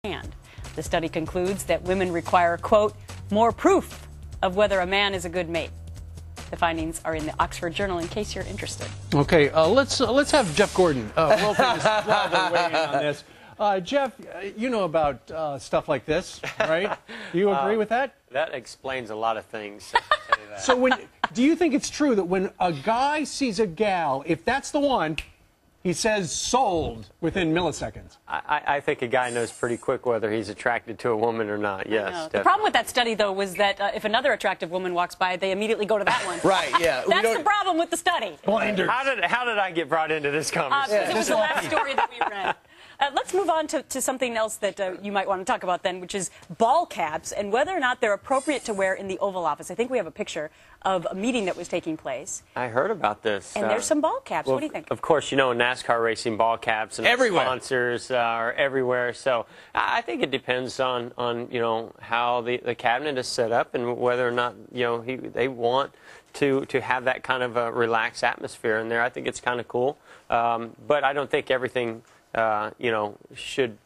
hand. The study concludes that women require, quote, more proof of whether a man is a good mate. The findings are in the Oxford Journal in case you're interested. Okay, let's have Jeff Gordon, world famous driver, weigh in on this. Jeff, you know about stuff like this, right? Do you agree with that? That explains a lot of things. So do you think it's true that when a guy sees a gal, if that's the one, he says sold within milliseconds? I think a guy knows pretty quick whether he's attracted to a woman or not, yes. The problem with that study, though, was that if another attractive woman walks by, they immediately go to that one. Right, yeah. That's the problem with the study. Blinders. How did I get brought into this conversation? It was the last story that we read. Let's move on to something else that you might want to talk about then, which is ball caps and whether or not they're appropriate to wear in the Oval Office. I think we have a picture of a meeting that was taking place. I heard about this. And there's some ball caps. Well, what do you think? Of course, you know, NASCAR racing ball caps and sponsors are everywhere. So I think it depends on you know, how the cabinet is set up and whether or not, you know, they want to have that kind of a relaxed atmosphere in there. I think it's kind of cool. But I don't think everything you know, should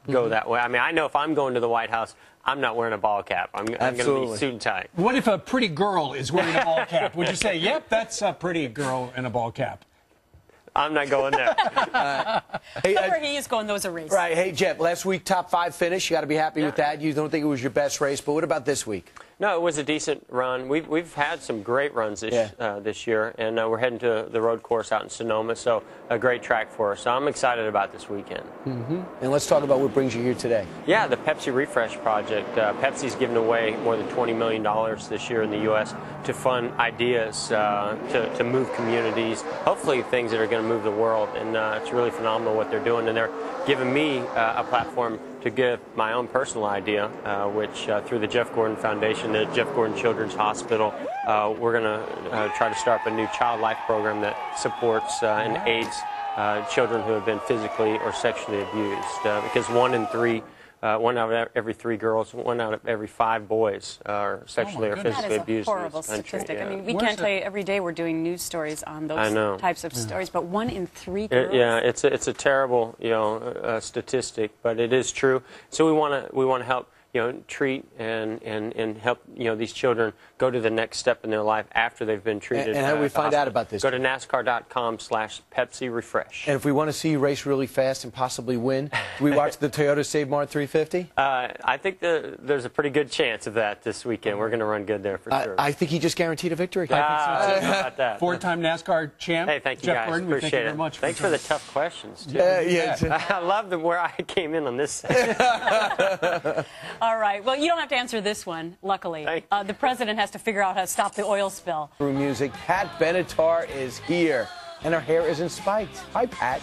go that way. I mean, I know if I'm going to the White House, I'm not wearing a ball cap. I'm going to be suit and tie. What if a pretty girl is wearing a ball cap? Would you say, yep, that's a pretty girl in a ball cap? I'm not going there. Where he is going, those are races. Right. Hey, Jeff, last week, top 5 finish. You got to be happy with that. You don't think it was your best race, but what about this week? No, it was a decent run. We've had some great runs this year, and we're heading to the road course out in Sonoma, so a great track for us. So I'm excited about this weekend. And let's talk about what brings you here today. Yeah, the Pepsi Refresh project. Pepsi's given away more than $20 million this year in the U.S. to fund ideas to move communities, hopefully things that are going to move the world, and it's really phenomenal what they're doing, and they're giving me a platform to give my own personal idea, which through the Jeff Gordon Foundation, the Jeff Gordon Children's Hospital, we're going to try to start up a new child life program that supports and aids children who have been physically or sexually abused. Because one out of every 3 girls, 1 out of every 5 boys are sexually or physically abused. That is a horrible statistic. Yeah. I mean, we can't tell you every day we're doing news stories on those types of stories, but 1 in 3 girls. Yeah, it's a terrible, you know, statistic, but it is true. So we want to help, you know, treat and help, you know, these children go to the next step in their life after they've been treated. And how do we find out about this? Go to NASCAR.com/Pepsi Refresh. And if we want to see you race really fast and possibly win, do we watch the Toyota Save Mart 350? I think there's a pretty good chance of that this weekend. We're going to run good there for sure. I think he just guaranteed a victory. I think so too. About that. 4-time NASCAR champ. Hey, thank you Jeff guys. Gordon, Appreciate thank you very it. much. Thanks for the tough questions, too. Yeah. I love where I came in on this. All right. Well, you don't have to answer this one, luckily. The president has to figure out how to stop the oil spill. Through music, Pat Benatar is here, and her hair isn't spiked. Hi, Pat.